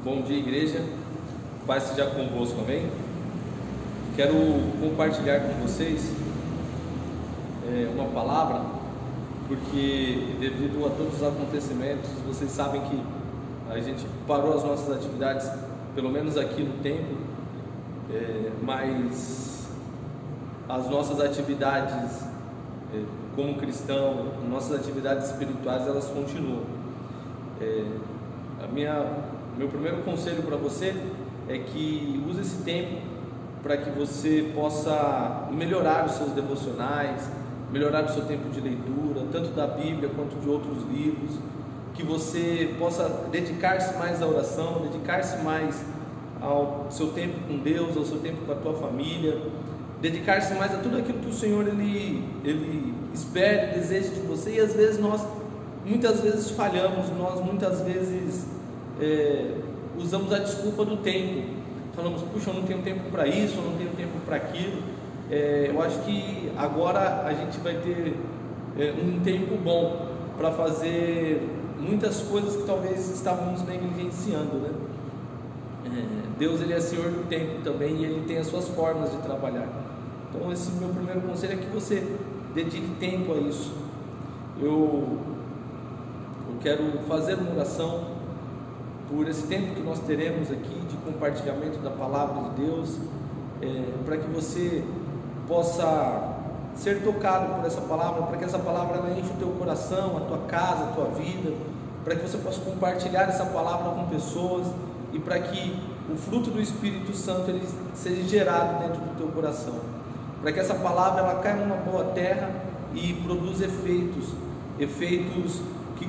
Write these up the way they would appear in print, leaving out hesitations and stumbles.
Bom dia, igreja. Paz seja convosco, amém? Quero compartilhar com vocês uma palavra, porque devido a todos os acontecimentos, vocês sabem que a gente parou as nossas atividades, pelo menos aqui no templo, mas as nossas atividades como cristão, nossas atividades espirituais, elas continuam. Meu primeiro conselho para você é que use esse tempo para que você possa melhorar os seus devocionais, melhorar o seu tempo de leitura, tanto da Bíblia quanto de outros livros, que você possa dedicar-se mais à oração, dedicar-se mais ao seu tempo com Deus, ao seu tempo com a tua família, dedicar-se mais a tudo aquilo que o Senhor ele espera e deseja de você. E às vezes nós muitas vezes falhamos, nós muitas vezes usamos a desculpa do tempo, falamos, puxa, eu não tenho tempo para isso, eu não tenho tempo para aquilo. Eu acho que agora a gente vai ter um tempo bom para fazer muitas coisas que talvez estávamos negligenciando, né? Deus, ele é Senhor do tempo também, e Ele tem as suas formas de trabalhar. Então esse meu primeiro conselho é que você dedique tempo a isso. Eu quero fazer uma oração por esse tempo que nós teremos aqui de compartilhamento da palavra de Deus, para que você possa ser tocado por essa palavra, para que essa palavra ela enche o teu coração, a tua casa, a tua vida, para que você possa compartilhar essa palavra com pessoas e para que o fruto do Espírito Santo ele seja gerado dentro do teu coração, para que essa palavra ela caia numa boa terra e produza efeitos que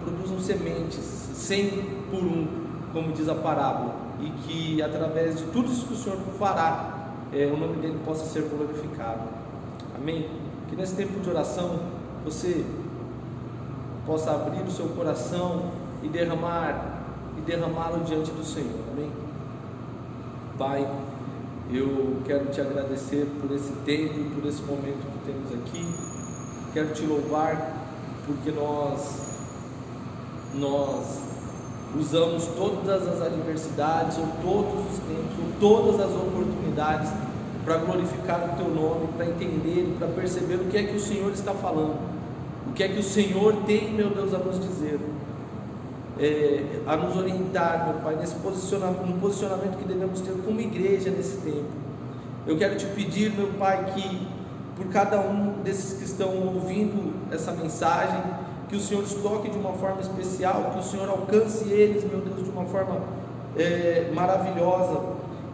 produzam sementes, 100 por 1, como diz a parábola, e que através de tudo isso que o Senhor fará, o nome dele possa ser glorificado. Amém? Que nesse tempo de oração você possa abrir o seu coração e derramá-lo diante do Senhor. Amém? Pai, eu quero te agradecer por esse tempo e por esse momento que temos aqui. Quero te louvar porque nós usamos todas as adversidades, ou todos os tempos, ou todas as oportunidades para glorificar o teu nome, para entender, para perceber o que é que o Senhor está falando, o que é que o Senhor tem, meu Deus, a nos dizer, a nos orientar, meu Pai, no posicionamento que devemos ter como igreja nesse tempo. Eu quero te pedir, meu Pai, que por cada um desses que estão ouvindo essa mensagem, que o Senhor os toque de uma forma especial, que o Senhor alcance eles, meu Deus, de uma forma maravilhosa,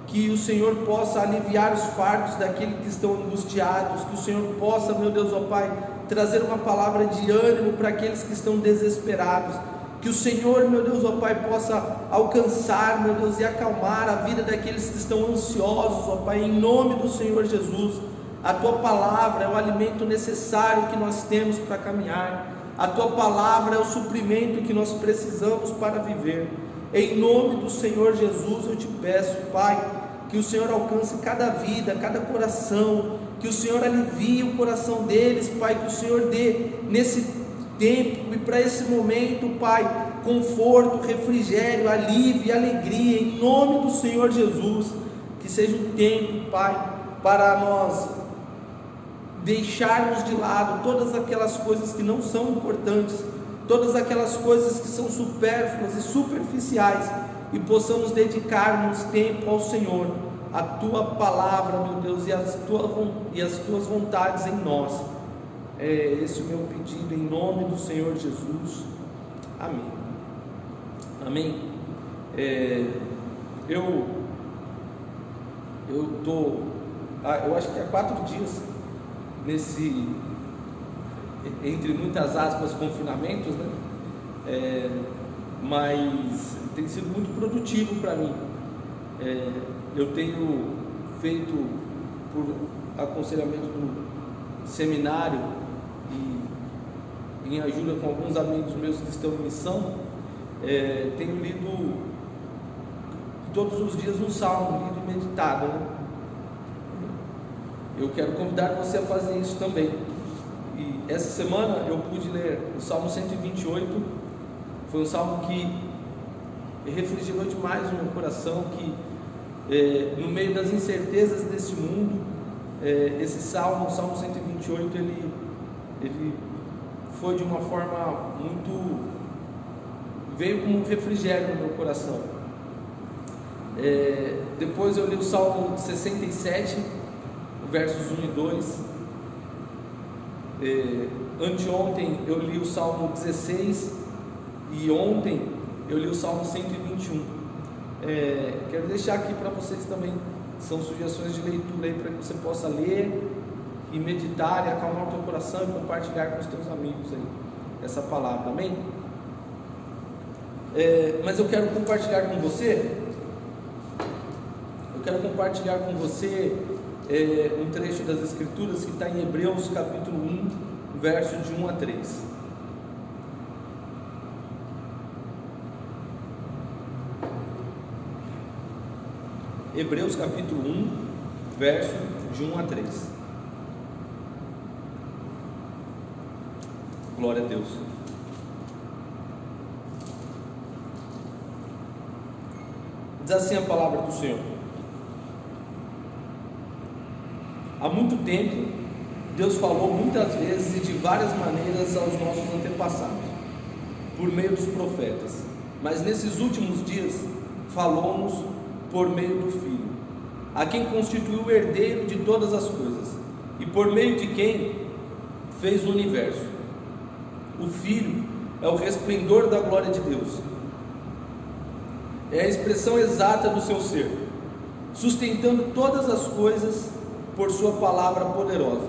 que o Senhor possa aliviar os fardos daqueles que estão angustiados, que o Senhor possa, meu Deus, ó Pai, trazer uma palavra de ânimo para aqueles que estão desesperados, que o Senhor, meu Deus, ó Pai, possa alcançar, meu Deus, e acalmar a vida daqueles que estão ansiosos, ó Pai, em nome do Senhor Jesus. A Tua palavra é o alimento necessário que nós temos para caminhar, a Tua palavra é o suprimento que nós precisamos para viver. Em nome do Senhor Jesus eu te peço, Pai, que o Senhor alcance cada vida, cada coração, que o Senhor alivie o coração deles, Pai, que o Senhor dê nesse tempo e para esse momento, Pai, conforto, refrigério, alívio e alegria, em nome do Senhor Jesus. Que seja um tempo, Pai, para nós deixarmos de lado todas aquelas coisas que não são importantes, todas aquelas coisas que são supérfluas e superficiais, e possamos dedicarmos tempo ao Senhor, a Tua palavra, meu Deus, e as Tuas vontades em nós. Esse é o meu pedido em nome do Senhor Jesus. Amém. Amém. Eu acho que há 4 dias entre muitas aspas, confinamentos, né? Mas tem sido muito produtivo para mim. Eu tenho feito, por aconselhamento do seminário e em ajuda com alguns amigos meus que estão em missão, tenho lido todos os dias um salmo, lido e meditado, né? Eu quero convidar você a fazer isso também. E essa semana eu pude ler o Salmo 128. Foi um salmo que refrigerou demais o meu coração, que no meio das incertezas desse mundo, esse salmo, o Salmo 128, ele foi de uma forma muito, veio como um refrigério no meu coração. Depois eu li o Salmo 67, versos 1 e 2. Anteontem eu li o Salmo 16 e ontem eu li o Salmo 121. Quero deixar aqui para vocês também, são sugestões de leitura aí para que você possa ler e meditar e acalmar o teu coração e compartilhar com os teus amigos aí essa palavra, amém? Mas eu quero compartilhar com você, um trecho das Escrituras que está em Hebreus capítulo 1, verso de 1 a 3. Hebreus capítulo 1, verso de 1 a 3. Glória a Deus. Diz assim a palavra do Senhor: há muito tempo Deus falou muitas vezes e de várias maneiras aos nossos antepassados, por meio dos profetas, mas nesses últimos dias falou-nos por meio do Filho, a quem constituiu o herdeiro de todas as coisas, e por meio de quem fez o universo. O Filho é o resplendor da glória de Deus, é a expressão exata do seu ser, sustentando todas as coisas por sua palavra poderosa.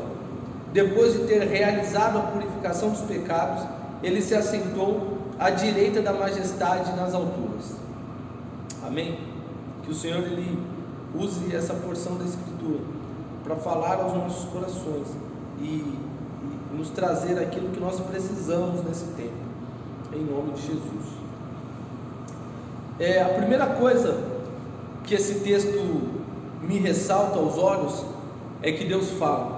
Depois de ter realizado a purificação dos pecados, ele se assentou à direita da majestade nas alturas. Amém? Que o Senhor ele use essa porção da Escritura para falar aos nossos corações e nos trazer aquilo que nós precisamos nesse tempo, em nome de Jesus. A primeira coisa que esse texto me ressalta aos olhos é que Deus fala.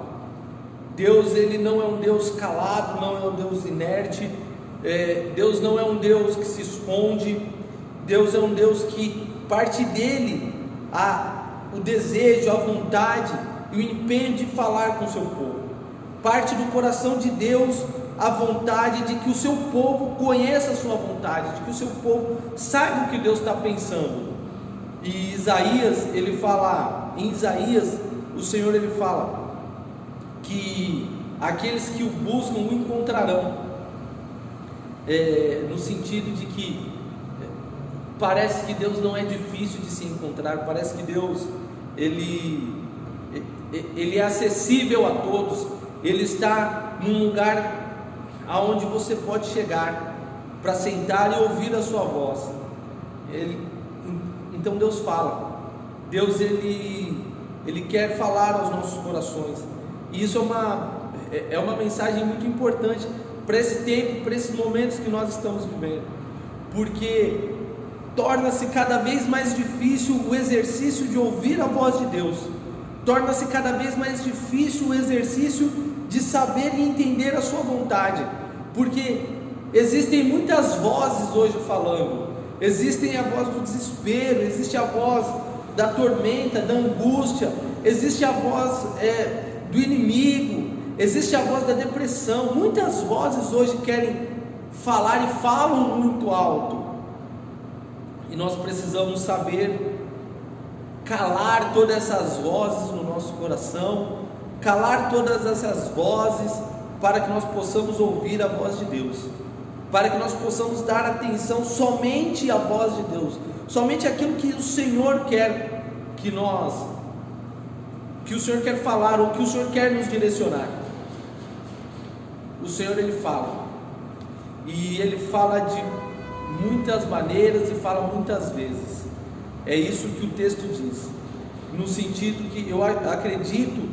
Deus ele não é um Deus calado, não é um Deus inerte, Deus não é um Deus que se esconde. Deus é um Deus que parte dele o desejo, a vontade e o empenho de falar com o seu povo. Parte do coração de Deus a vontade de que o seu povo conheça a sua vontade, de que o seu povo saiba o que Deus está pensando. E Isaías, ele fala, em Isaías, o Senhor ele fala que aqueles que o buscam o encontrarão, no sentido de que parece que Deus não é difícil de se encontrar, parece que Deus ele é acessível a todos, ele está num lugar aonde você pode chegar para sentar e ouvir a sua voz. Então Deus fala, Deus ele quer falar aos nossos corações, e isso é uma mensagem muito importante para esse tempo, para esses momentos que nós estamos vivendo, porque torna-se cada vez mais difícil o exercício de ouvir a voz de Deus, torna-se cada vez mais difícil o exercício de saber e entender a sua vontade, porque existem muitas vozes hoje falando. Existem a voz do desespero, existe a voz da tormenta, da angústia, existe a voz do inimigo, existe a voz da depressão. Muitas vozes hoje querem falar e falam muito alto, e nós precisamos saber calar todas essas vozes no nosso coração, calar todas essas vozes, para que nós possamos ouvir a voz de Deus, para que nós possamos dar atenção somente à voz de Deus, somente aquilo que o Senhor quer que o Senhor quer falar, ou que o Senhor quer nos direcionar. O Senhor ele fala, e ele fala de muitas maneiras e fala muitas vezes. É isso que o texto diz, no sentido que eu acredito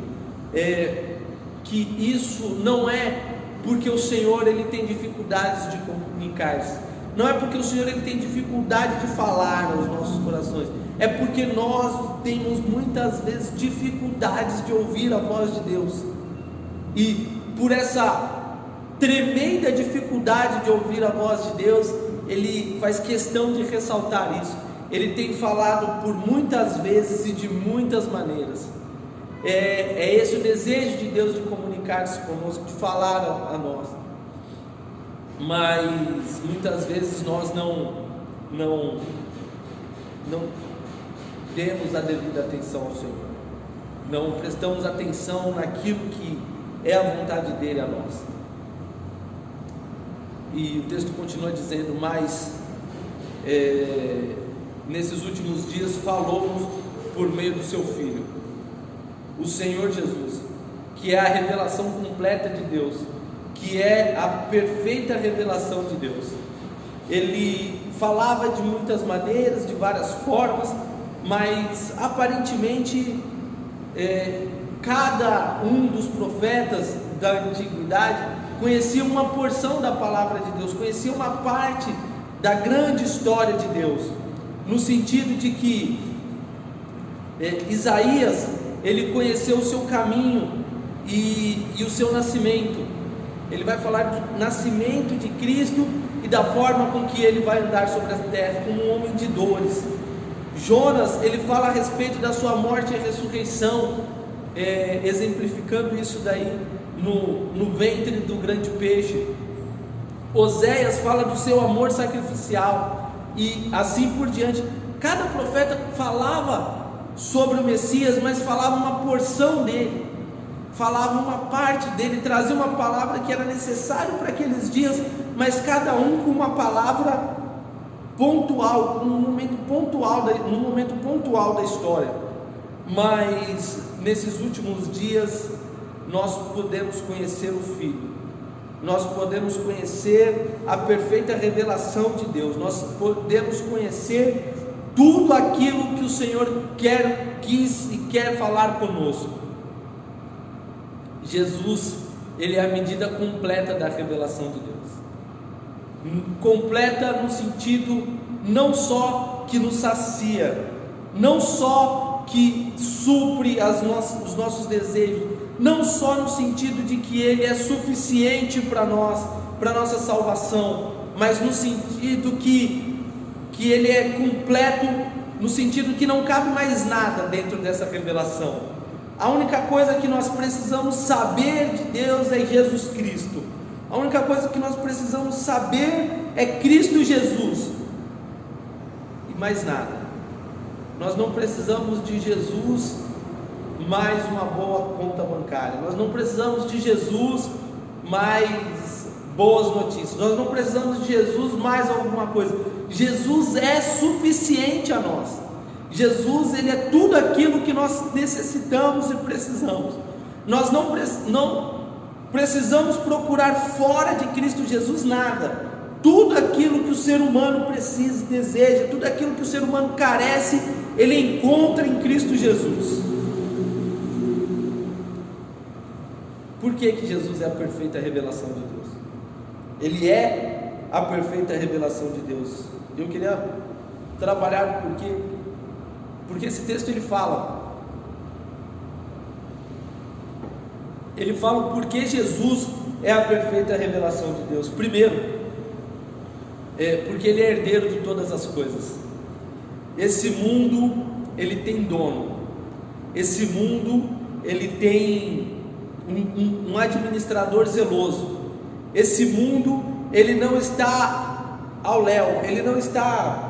que isso não é porque o Senhor ele tem dificuldades de comunicar-se, não é porque o Senhor ele tem dificuldade de falar aos nossos corações, é porque nós temos muitas vezes dificuldades de ouvir a voz de Deus, e por essa tremenda dificuldade de ouvir a voz de Deus, ele faz questão de ressaltar isso. Ele tem falado por muitas vezes e de muitas maneiras. É esse o desejo de Deus de comunicar-se conosco, de falar a nós. Mas muitas vezes nós não demos a devida atenção ao Senhor, não prestamos atenção naquilo que é a vontade dele a nós. E o texto continua dizendo: mas nesses últimos dias falou-nos por meio do seu Filho, o Senhor Jesus, que é a revelação completa de Deus, que é a perfeita revelação de Deus. Ele falava de muitas maneiras, de várias formas, mas aparentemente cada um dos profetas da antiguidade conhecia uma porção da palavra de Deus, conhecia uma parte da grande história de Deus, no sentido de que Isaías, ele conheceu o seu caminho e o seu nascimento. Ele vai falar do nascimento de Cristo e da forma com que ele vai andar sobre a terra como um homem de dores. Jonas, ele fala a respeito da sua morte e ressurreição, exemplificando isso daí no ventre do grande peixe. Oséias fala do seu amor sacrificial, e assim por diante. Cada profeta falava sobre o Messias, mas falava uma porção dele, falava uma parte dele, trazia uma palavra que era necessário para aqueles dias, mas cada um com uma palavra pontual, num momento pontual da história. Mas nesses últimos dias nós podemos conhecer o Filho, nós podemos conhecer a perfeita revelação de Deus, nós podemos conhecer tudo aquilo que o Senhor quis e quer falar conosco. Jesus, ele é a medida completa da revelação de Deus, completa no sentido não só que nos sacia, não só que supre os nossos desejos, não só no sentido de que ele é suficiente para nós, para nossa salvação, mas no sentido que ele é completo, no sentido que não cabe mais nada dentro dessa revelação. A única coisa que nós precisamos saber de Deus é Jesus Cristo. A única coisa que nós precisamos saber é Cristo Jesus, e mais nada. Nós não precisamos de Jesus mais uma boa conta bancária, nós não precisamos de Jesus mais boas notícias, nós não precisamos de Jesus mais alguma coisa. Jesus é suficiente a nós. Jesus, ele é tudo aquilo que nós necessitamos e precisamos. Nós não precisamos procurar fora de Cristo Jesus nada. Tudo aquilo que o ser humano precisa e deseja, tudo aquilo que o ser humano carece, ele encontra em Cristo Jesus. Por que Jesus é a perfeita revelação de Deus? Ele é a perfeita revelação de Deus. Eu queria trabalhar porque esse texto ele fala o porquê Jesus é a perfeita revelação de Deus. Primeiro, porque ele é herdeiro de todas as coisas. Esse mundo, ele tem dono. Esse mundo, ele tem um administrador zeloso. Esse mundo, ele não está ao léu, ele não está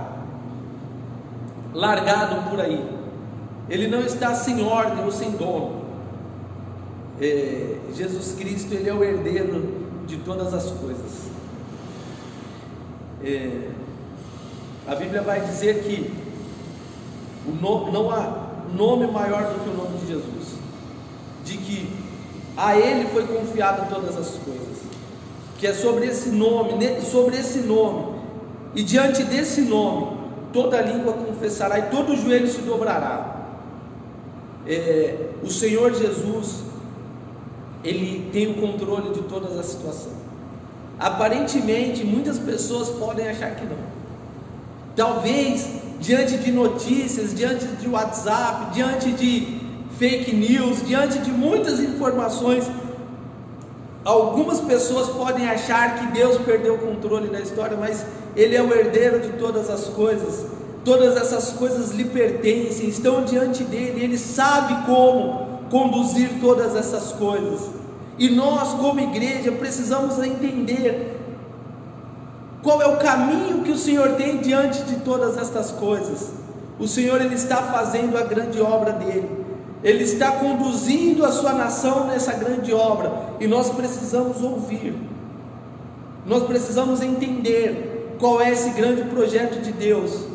largado por aí, ele não está sem ordem ou sem dono. Jesus Cristo, ele é o herdeiro de todas as coisas. A Bíblia vai dizer que não há nome maior do que o nome de Jesus, de que a Ele foi confiado todas as coisas, que é sobre esse nome, e diante desse nome toda língua confessará e todo joelho se dobrará. O Senhor Jesus, ele tem o controle de todas as situações. Aparentemente muitas pessoas podem achar que não. Talvez diante de notícias, diante de WhatsApp, diante de fake news, diante de muitas informações, Algumas pessoas podem achar que Deus perdeu o controle da história, mas Ele é o herdeiro de todas as coisas. Todas essas coisas lhe pertencem, estão diante dele, Ele sabe como conduzir todas essas coisas. E nós, como igreja, precisamos entender qual é o caminho que o Senhor tem diante de todas estas coisas. O Senhor, Ele está fazendo a grande obra dele, Ele está conduzindo a sua nação nessa grande obra, e nós precisamos ouvir, nós precisamos entender qual é esse grande projeto de Deus.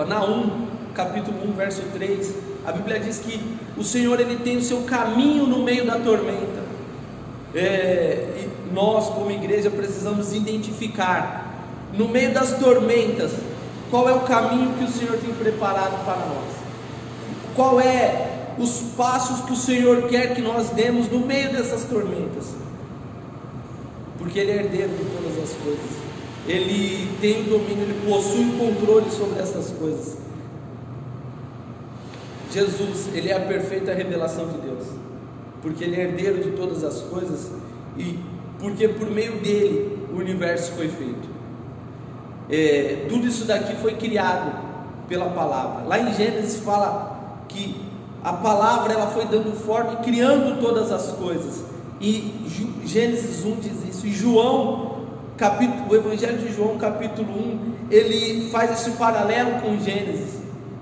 Naum, capítulo 1, verso 3, a Bíblia diz que o Senhor, Ele tem o seu caminho no meio da tormenta. E nós, como igreja, precisamos identificar, no meio das tormentas, qual é o caminho que o Senhor tem preparado para nós, qual é os passos que o Senhor quer que nós demos no meio dessas tormentas, porque Ele é herdeiro de todas as coisas, Ele tem domínio, Ele possui o controle sobre essas coisas. Jesus, Ele é a perfeita revelação de Deus, porque Ele é herdeiro de todas as coisas, e porque por meio dele o universo foi feito. Tudo isso daqui foi criado pela palavra. Lá em Gênesis fala que a palavra, ela foi dando forma e criando todas as coisas, e Gênesis 1 diz isso. E João, o Evangelho de João, capítulo 1, ele faz esse paralelo com Gênesis,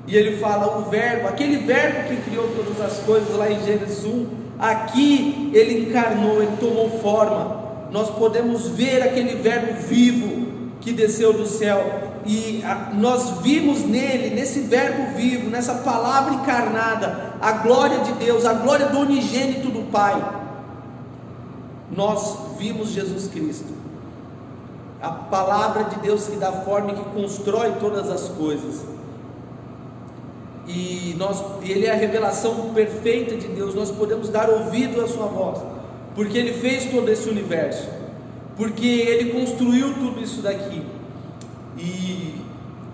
e ele fala: o verbo, aquele verbo que criou todas as coisas lá em Gênesis 1, aqui ele encarnou, ele tomou forma. Nós podemos ver aquele verbo vivo que desceu do céu, e nós vimos nele, nesse verbo vivo, nessa palavra encarnada, a glória de Deus, a glória do unigênito do Pai. Nós vimos Jesus Cristo, a palavra de Deus que dá forma e que constrói todas as coisas. E Ele é a revelação perfeita de Deus. Nós podemos dar ouvido à sua voz, porque Ele fez todo esse universo, porque Ele construiu tudo isso daqui. E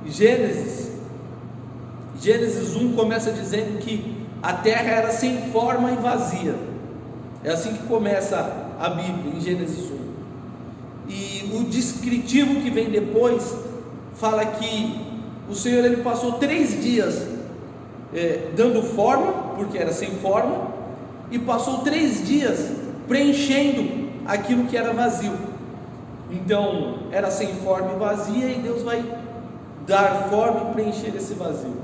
Gênesis 1 começa dizendo que a terra era sem forma e vazia. É assim que começa a Bíblia, em Gênesis 1. E o descritivo que vem depois fala que o Senhor, Ele passou 3 dias dando forma, porque era sem forma, e passou 3 dias preenchendo aquilo que era vazio. Então era sem forma e vazia, e Deus vai dar forma e preencher esse vazio.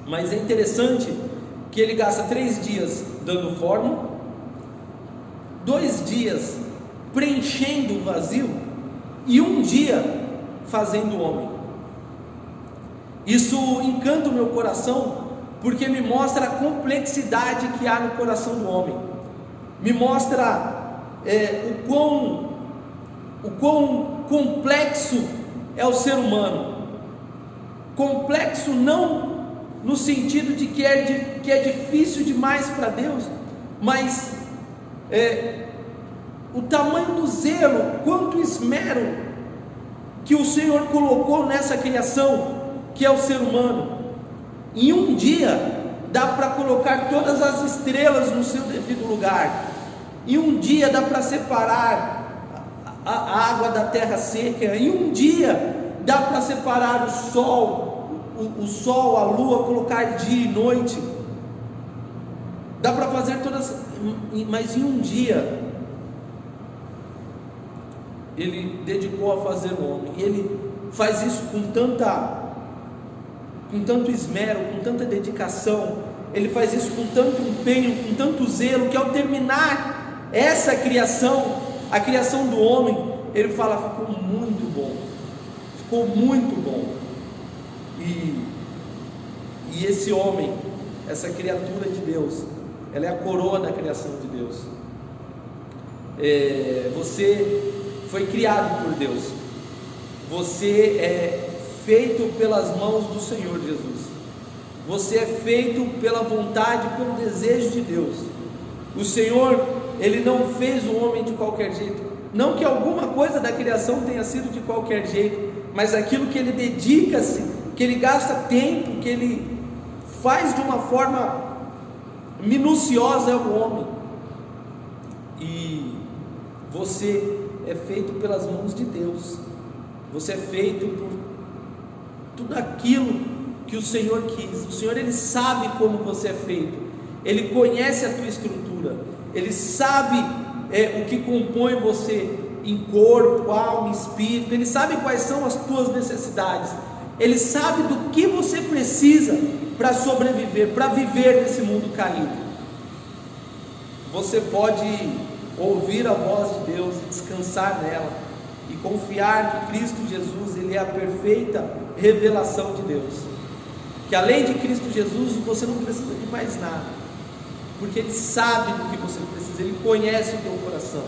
Mas é interessante que Ele gasta 3 dias dando forma, 2 dias preenchendo o vazio, e 1 dia fazendo o homem. Isso encanta o meu coração, porque me mostra a complexidade que há no coração do homem, me mostra o quão complexo é o ser humano. Complexo não no sentido de que é difícil demais para Deus, mas o tamanho do zelo, quanto esmero que o Senhor colocou nessa criação, que é o ser humano. Em 1 dia dá para colocar todas as estrelas no seu devido lugar. Em 1 dia dá para separar a água da terra seca. Em 1 dia dá para separar o sol, a lua, colocar dia e noite. Dá para fazer todas, mas em 1 dia Ele dedicou a fazer o homem, e Ele faz isso com tanto esmero, com tanta dedicação. Ele faz isso com tanto empenho, com tanto zelo, que ao terminar essa criação, a criação do homem, Ele fala: ficou muito bom, ficou muito bom. E esse homem, essa criatura de Deus, ela é a coroa da criação de Deus. Você foi criado por Deus, você é feito pelas mãos do Senhor Jesus, você é feito pela vontade, pelo desejo de Deus. O Senhor, Ele não fez o homem de qualquer jeito, não que alguma coisa da criação tenha sido de qualquer jeito, mas aquilo que Ele dedica-se que ele gasta tempo, que ele faz de uma forma minuciosa, é o homem. E você é feito pelas mãos de Deus, você é feito por tudo aquilo que o Senhor quis. O Senhor, Ele sabe como você é feito, Ele conhece a tua estrutura, Ele sabe o que compõe você em corpo, alma, espírito. Ele sabe quais são as tuas necessidades, Ele sabe do que você precisa para sobreviver, para viver nesse mundo caído. Você pode ouvir a voz de Deus e descansar nela, e confiar que Cristo Jesus, Ele é a perfeita revelação de Deus, que além de Cristo Jesus você não precisa de mais nada, porque Ele sabe do que você precisa, Ele conhece o teu coração,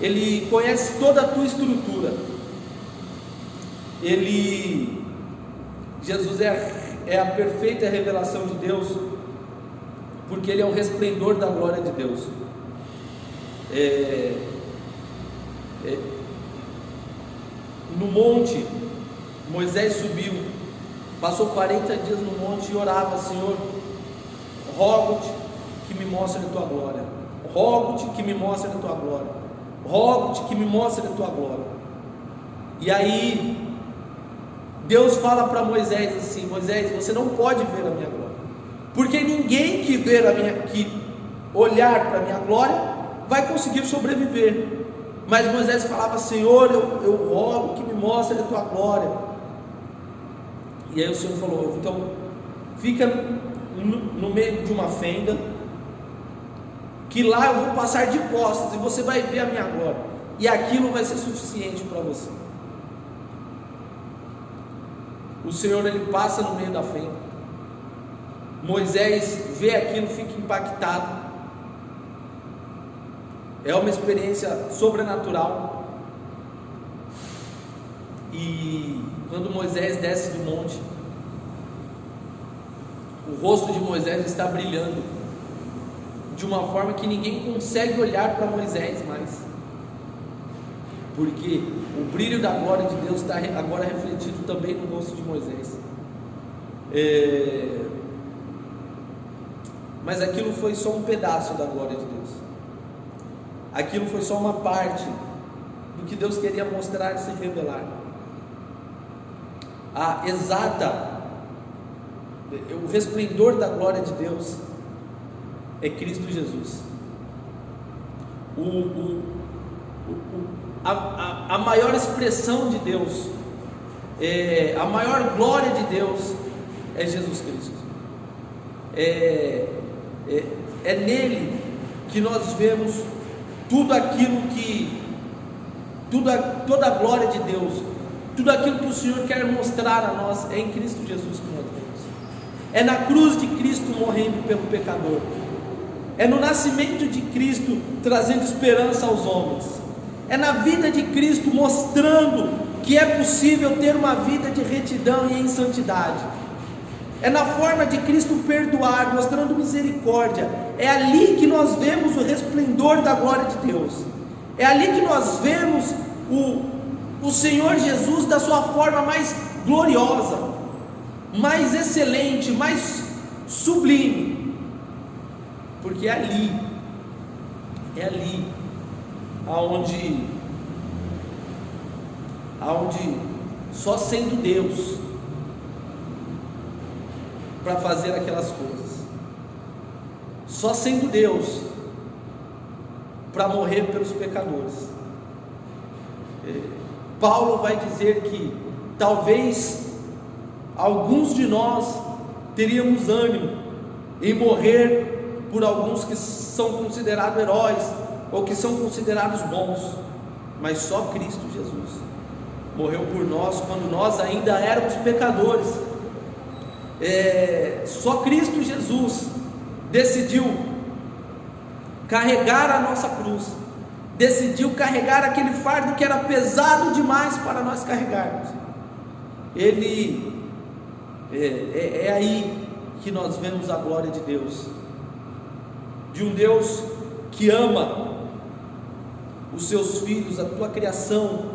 Ele conhece toda a tua estrutura. Jesus é a perfeita revelação de Deus, porque Ele é o resplendor da glória de Deus. No monte, Moisés subiu, passou 40 dias no monte e orava: Senhor, rogo-te que me mostre a tua glória, rogo-te que me mostre a tua glória, rogo-te que me mostre a tua glória. E aí Deus fala para Moisés assim: Moisés, você não pode ver a minha glória, porque ninguém que olhar para a minha glória vai conseguir sobreviver. Mas Moisés falava: Senhor, eu rogo que me mostre a tua glória. E aí o Senhor falou: então fica no meio de uma fenda, que lá eu vou passar de costas e você vai ver a minha glória, e aquilo vai ser suficiente para você. O Senhor, Ele passa no meio da fenda. Moisés vê aquilo, fica impactado. É uma experiência sobrenatural. E quando Moisés desce do monte, o rosto de Moisés está brilhando de uma forma que ninguém consegue olhar para Moisés mais, porque o brilho da glória de Deus está agora refletido também no rosto de Moisés. Mas aquilo foi só um pedaço da glória de Deus, aquilo foi só uma parte do que Deus queria mostrar e se revelar. O resplendor da glória de Deus é Cristo Jesus. A maior expressão de Deus, a maior glória de Deus é Jesus Cristo. É nele que nós vemos tudo aquilo toda a glória de Deus, tudo aquilo que o Senhor quer mostrar a nós, é em Cristo Jesus que nós vemos. É na cruz de Cristo morrendo pelo pecador, é no nascimento de Cristo trazendo esperança aos homens, é na vida de Cristo mostrando que é possível ter uma vida de retidão e em santidade, é na forma de Cristo perdoar, mostrando misericórdia. É ali que nós vemos o resplendor da glória de Deus, é ali que nós vemos o Senhor Jesus da sua forma mais gloriosa, mais excelente, mais sublime, porque é ali aonde só sendo Deus para fazer aquelas coisas, só sendo Deus para morrer pelos pecadores. Paulo vai dizer que talvez alguns de nós teríamos ânimo em morrer por alguns que são considerados heróis ou que são considerados bons, mas só Cristo Jesus morreu por nós quando nós ainda éramos pecadores. Só Cristo Jesus decidiu carregar a nossa cruz, decidiu carregar aquele fardo que era pesado demais para nós carregarmos. Ele é aí que nós vemos a glória de Deus, de um Deus que ama os seus filhos, a tua criação,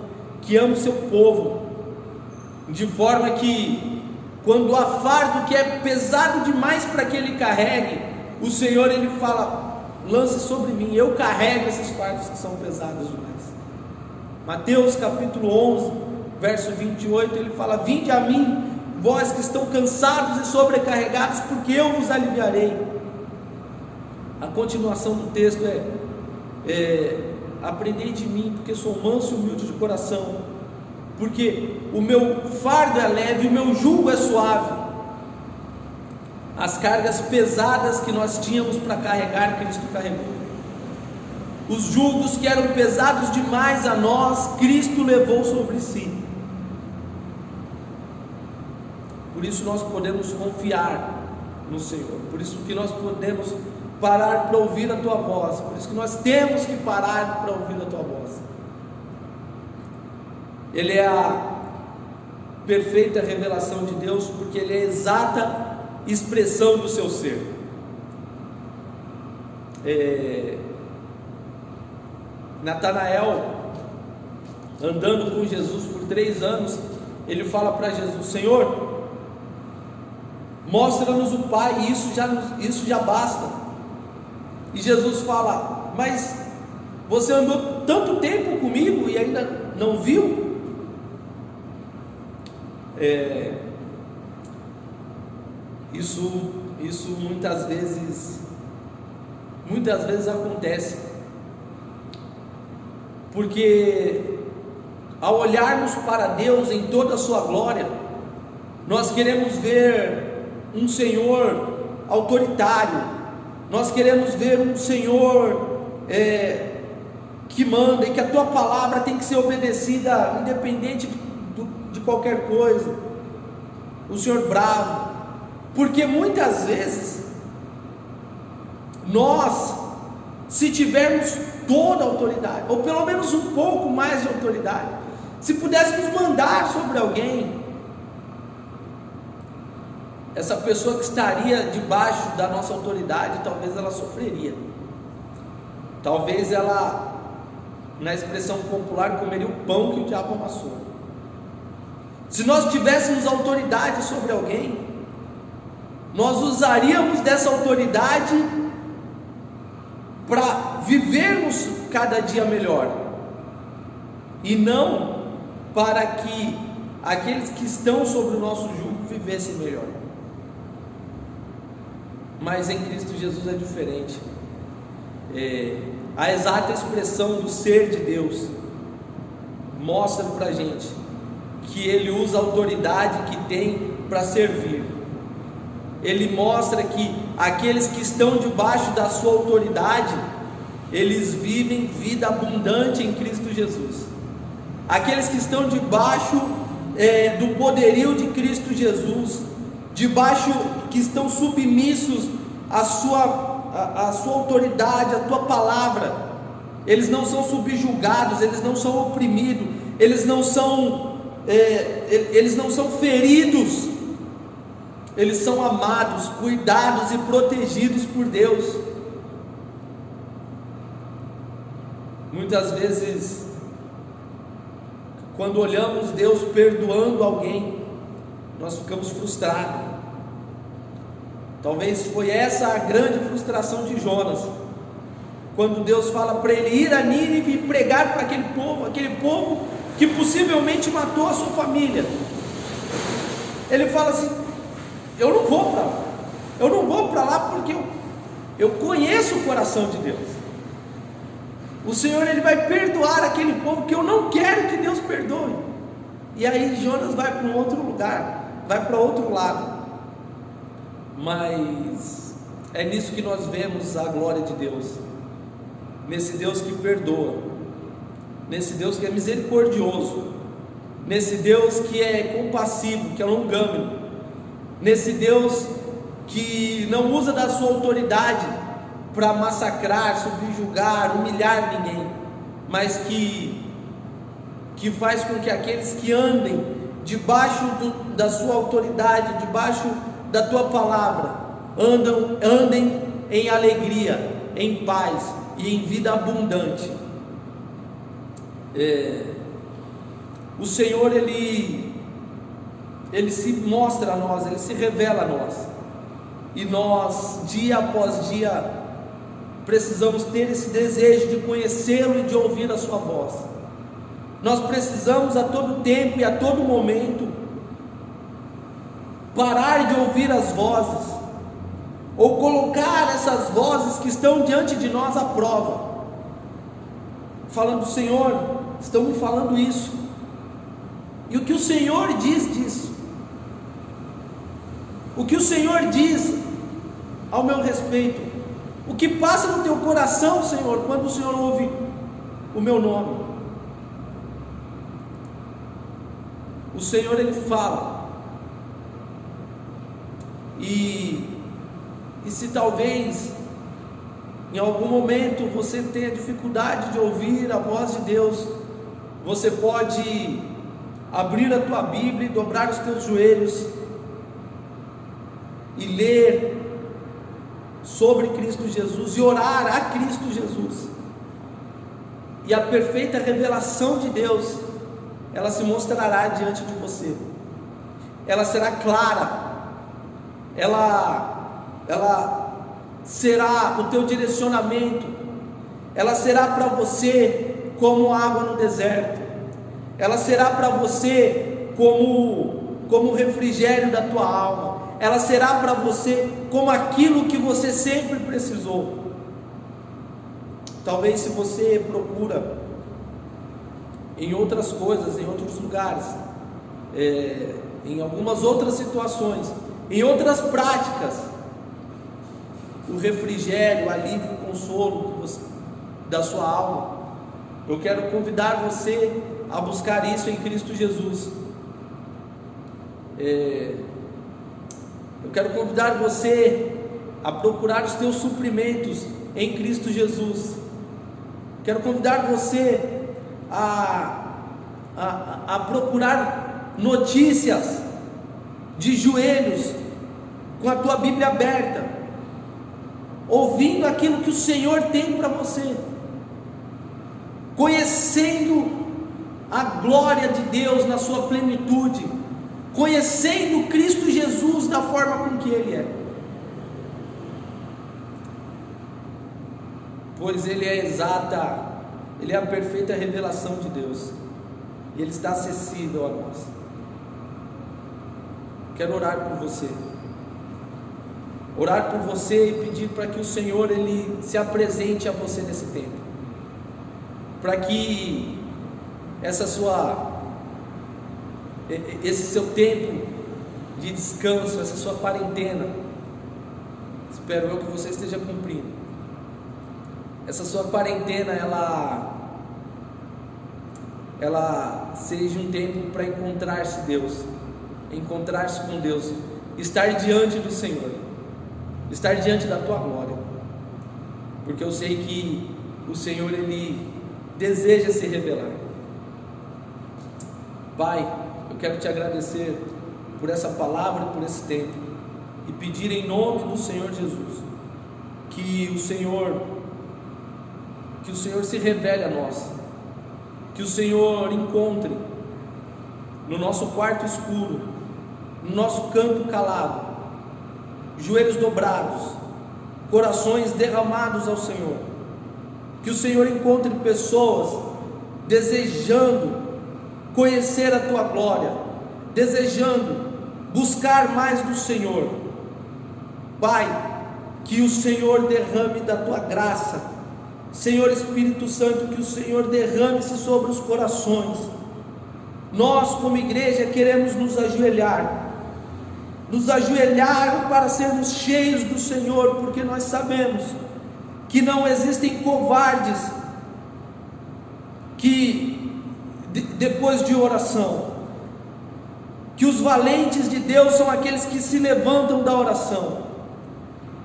que ama o seu povo, de forma que quando há fardo que é pesado demais para que ele carregue, o Senhor ele fala: lance sobre mim, eu carrego esses fardos que são pesados demais. Mateus capítulo 11, verso 28, ele fala: vinde a mim, vós que estão cansados e sobrecarregados, porque eu vos aliviarei. A continuação do texto aprendei de mim, porque sou manso e humilde de coração, porque o meu fardo é leve e o meu jugo é suave. As cargas pesadas que nós tínhamos para carregar, Cristo carregou. Os jugos que eram pesados demais a nós, Cristo levou sobre si. Por isso nós podemos confiar no Senhor, por isso que nós podemos parar para ouvir a tua voz, por isso que nós temos que parar para ouvir a tua voz. Ele é a perfeita revelação de Deus, porque Ele é a exata expressão do seu ser. Natanael, andando com Jesus por 3 anos, ele fala para Jesus: Senhor, mostra-nos o Pai, e isso já basta. E Jesus fala: mas você andou tanto tempo comigo e ainda não viu? Isso muitas vezes acontece, porque ao olharmos para Deus em toda a sua glória, nós queremos ver um Senhor autoritário, nós queremos ver um Senhor que manda, e que a tua palavra tem que ser obedecida independente de qualquer coisa, o Senhor bravo. Porque muitas vezes nós, se tivermos toda a autoridade, ou pelo menos um pouco mais de autoridade, se pudéssemos mandar sobre alguém, essa pessoa que estaria debaixo da nossa autoridade, talvez ela sofreria, talvez ela, na expressão popular, comeria o pão que o diabo amassou. Se nós tivéssemos autoridade sobre alguém, nós usaríamos dessa autoridade para vivermos cada dia melhor, e não para que aqueles que estão sobre o nosso jugo vivessem melhor. Mas em Cristo Jesus é diferente. A exata expressão do ser de Deus mostra para a gente que Ele usa a autoridade que tem para servir. Ele mostra que aqueles que estão debaixo da sua autoridade, eles vivem vida abundante em Cristo Jesus. Aqueles que estão debaixo do poderio de Cristo Jesus, que estão submissos à sua autoridade, à tua palavra, eles não são subjugados, eles não são oprimidos, eles não são feridos. Eles são amados, cuidados e protegidos por Deus. Muitas vezes, quando olhamos Deus perdoando alguém, nós ficamos frustrados. Talvez foi essa a grande frustração de Jonas, quando Deus fala para ele ir a Nínive e pregar para aquele povo que possivelmente matou a sua família. Ele fala assim: eu não vou para lá, porque eu conheço o coração de Deus. O Senhor, Ele vai perdoar aquele povo que eu não quero que Deus perdoe. E aí Jonas vai para um outro lugar, vai para outro lado. Mas é nisso que nós vemos a glória de Deus, nesse Deus que perdoa, nesse Deus que é misericordioso, nesse Deus que é compassivo, que é longânimo, nesse Deus que não usa da sua autoridade para massacrar, subjugar, humilhar ninguém, mas que faz com que aqueles que andem debaixo da sua autoridade, debaixo da tua palavra, andem em alegria, em paz e em vida abundante. O Senhor, Ele Ele se mostra a nós, Ele se revela a nós, e nós, dia após dia, precisamos ter esse desejo de conhecê-lo e de ouvir a sua voz. Nós precisamos a todo tempo e a todo momento parar de ouvir as vozes, ou colocar essas vozes que estão diante de nós à prova, falando: Senhor, estão me falando isso, e o que o Senhor diz disso? O que o Senhor diz ao meu respeito? O que passa no teu coração, Senhor, quando o Senhor ouve o meu nome? O Senhor, Ele fala, e se talvez em algum momento você tenha dificuldade de ouvir a voz de Deus, você pode abrir a tua Bíblia e dobrar os teus joelhos e ler sobre Cristo Jesus e orar a Cristo Jesus, e a perfeita revelação de Deus, ela se mostrará diante de você, ela será clara, ela será o teu direcionamento, ela será para você como água no deserto, ela será para você como refrigério da tua alma, ela será para você como aquilo que você sempre precisou. Talvez, se você procura em outras coisas, em outros lugares, em algumas outras situações, em outras práticas, o refrigério, o alívio, o consolo da sua alma, eu quero convidar você a buscar isso em Cristo Jesus. Eu quero convidar você a procurar os teus suprimentos em Cristo Jesus. Quero convidar você a procurar notícias de joelhos, com a tua Bíblia aberta, ouvindo aquilo que o Senhor tem para você, conhecendo a glória de Deus na sua plenitude, conhecendo Cristo Jesus da forma com que Ele é, pois Ele é Ele é a perfeita revelação de Deus, e Ele está acessível a nós. Quero orar por você e pedir para que o Senhor, Ele se apresente a você nesse tempo, para que esse seu tempo de descanso, essa sua quarentena, espero eu que você esteja cumprindo, essa sua quarentena, ela seja um tempo para encontrar-se com Deus, estar diante do Senhor, estar diante da tua glória, porque eu sei que o Senhor, Ele deseja se revelar. Pai, eu quero te agradecer por essa palavra, por esse tempo, e pedir em nome do Senhor Jesus, que o Senhor se revele a nós, que o Senhor encontre no nosso quarto escuro, no nosso canto calado, joelhos dobrados, corações derramados ao Senhor, que o Senhor encontre pessoas desejando conhecer a tua glória, desejando buscar mais do Senhor. Pai, que o Senhor derrame da tua graça, Senhor Espírito Santo, que o Senhor derrame-se sobre os corações. Nós, como igreja, queremos nos ajoelhar para sermos cheios do Senhor, porque nós sabemos que não existem covardes que depois de oração, que os valentes de Deus são aqueles que se levantam da oração,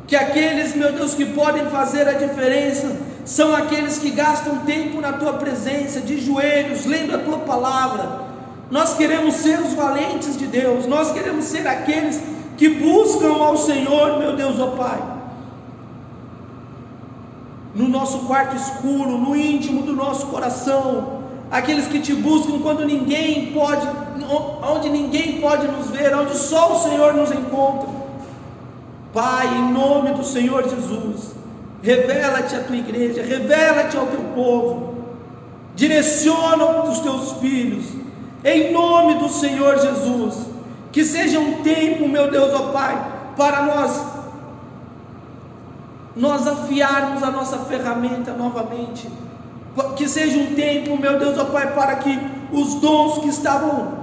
que aqueles, meu Deus, que podem fazer a diferença, são aqueles que gastam tempo na tua presença, de joelhos, lendo a tua palavra. Nós queremos ser os valentes de Deus, nós queremos ser aqueles que buscam ao Senhor, meu Deus, ó Pai, no nosso quarto escuro, no íntimo do nosso coração, aqueles que te buscam quando ninguém pode, onde ninguém pode nos ver, onde só o Senhor nos encontra. Pai, em nome do Senhor Jesus, revela-te à tua igreja, revela-te ao teu povo, direciona os teus filhos, em nome do Senhor Jesus. Que seja um tempo, meu Deus, ó Pai, para nós afiarmos a nossa ferramenta novamente. Que seja um tempo, meu Deus, ó Pai, para que os dons que estavam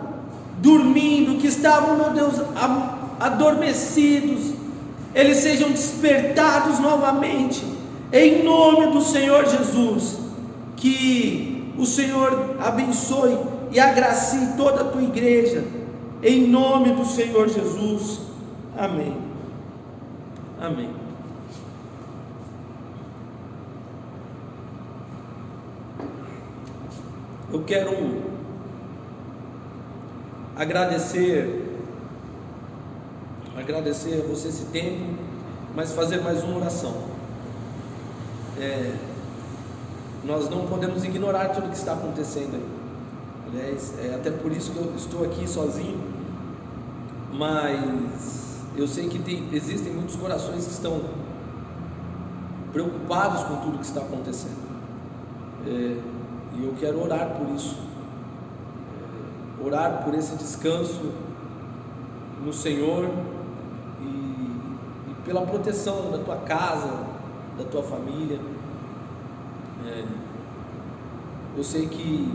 dormindo, que estavam, meu Deus, adormecidos, eles sejam despertados novamente, em nome do Senhor Jesus. Que o Senhor abençoe e agracie toda a tua igreja, em nome do Senhor Jesus. Amém. Amém. Eu quero agradecer a você esse tempo, mas fazer mais uma oração. Nós não podemos ignorar tudo que está acontecendo aí. Aliás, até por isso que eu estou aqui sozinho, mas eu sei que existem muitos corações que estão preocupados com tudo que está acontecendo, e eu quero orar por isso, orar por esse descanso no Senhor e pela proteção da tua casa, da tua família. Eu sei que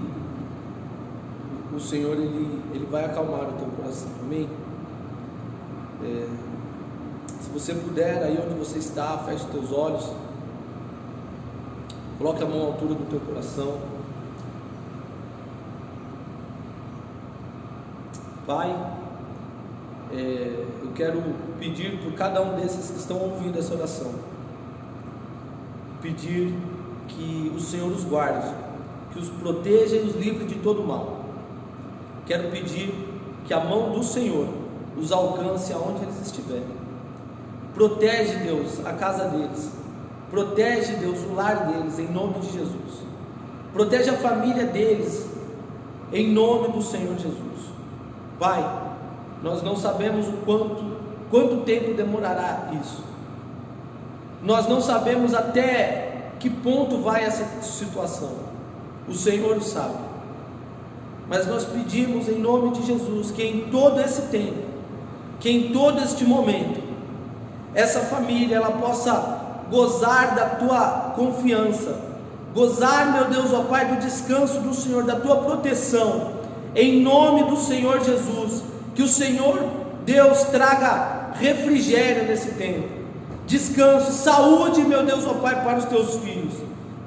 o Senhor ele vai acalmar o teu coração, amém? Se você puder, aí onde você está, feche os teus olhos, coloque a mão à altura do teu coração. Pai, eu quero pedir por cada um desses que estão ouvindo essa oração, pedir que o Senhor os guarde, que os proteja e os livre de todo mal. Quero pedir que a mão do Senhor os alcance aonde eles estiverem. Protege, Deus, a casa deles, protege, Deus, o lar deles, em nome de Jesus. Protege a família deles, em nome do Senhor Jesus. Pai, nós não sabemos quanto tempo demorará isso, nós não sabemos até que ponto vai essa situação, o Senhor o sabe. Mas nós pedimos em nome de Jesus que em todo esse tempo, que em todo este momento, essa família ela possa gozar da tua confiança, gozar, meu Deus, ó Pai, do descanso do Senhor, da tua proteção, em nome do Senhor Jesus. Que o Senhor Deus traga refrigério nesse tempo, descanso, saúde, meu Deus, ó Pai, para os teus filhos,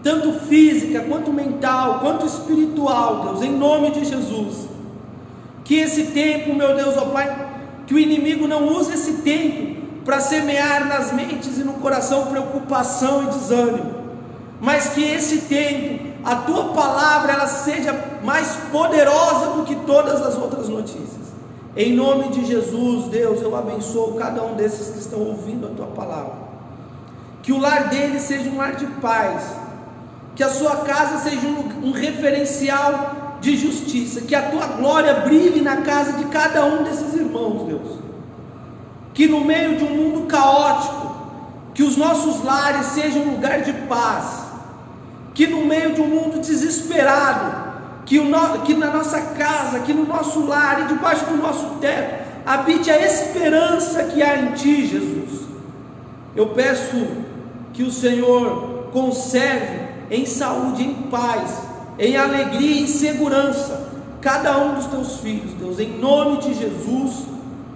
tanto física, quanto mental, quanto espiritual, Deus, em nome de Jesus. Que esse tempo, meu Deus, ó Pai, que o inimigo não use esse tempo para semear nas mentes e no coração preocupação e desânimo, mas que esse tempo, a tua palavra, ela seja mais poderosa do que todas as outras notícias. Em nome de Jesus, Deus, eu abençoo cada um desses que estão ouvindo a tua palavra, que o lar deles seja um lar de paz, que a sua casa seja um referencial de justiça, que a tua glória brilhe na casa de cada um desses irmãos, Deus. Que no meio de um mundo caótico, que os nossos lares sejam um lugar de paz, que no meio de um mundo desesperado, que na nossa casa, que no nosso lar e debaixo do nosso teto, habite a esperança que há em ti, Jesus. Eu peço que o Senhor conserve em saúde, em paz, em alegria e em segurança cada um dos teus filhos, Deus, em nome de Jesus,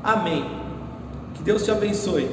amém. Que Deus te abençoe.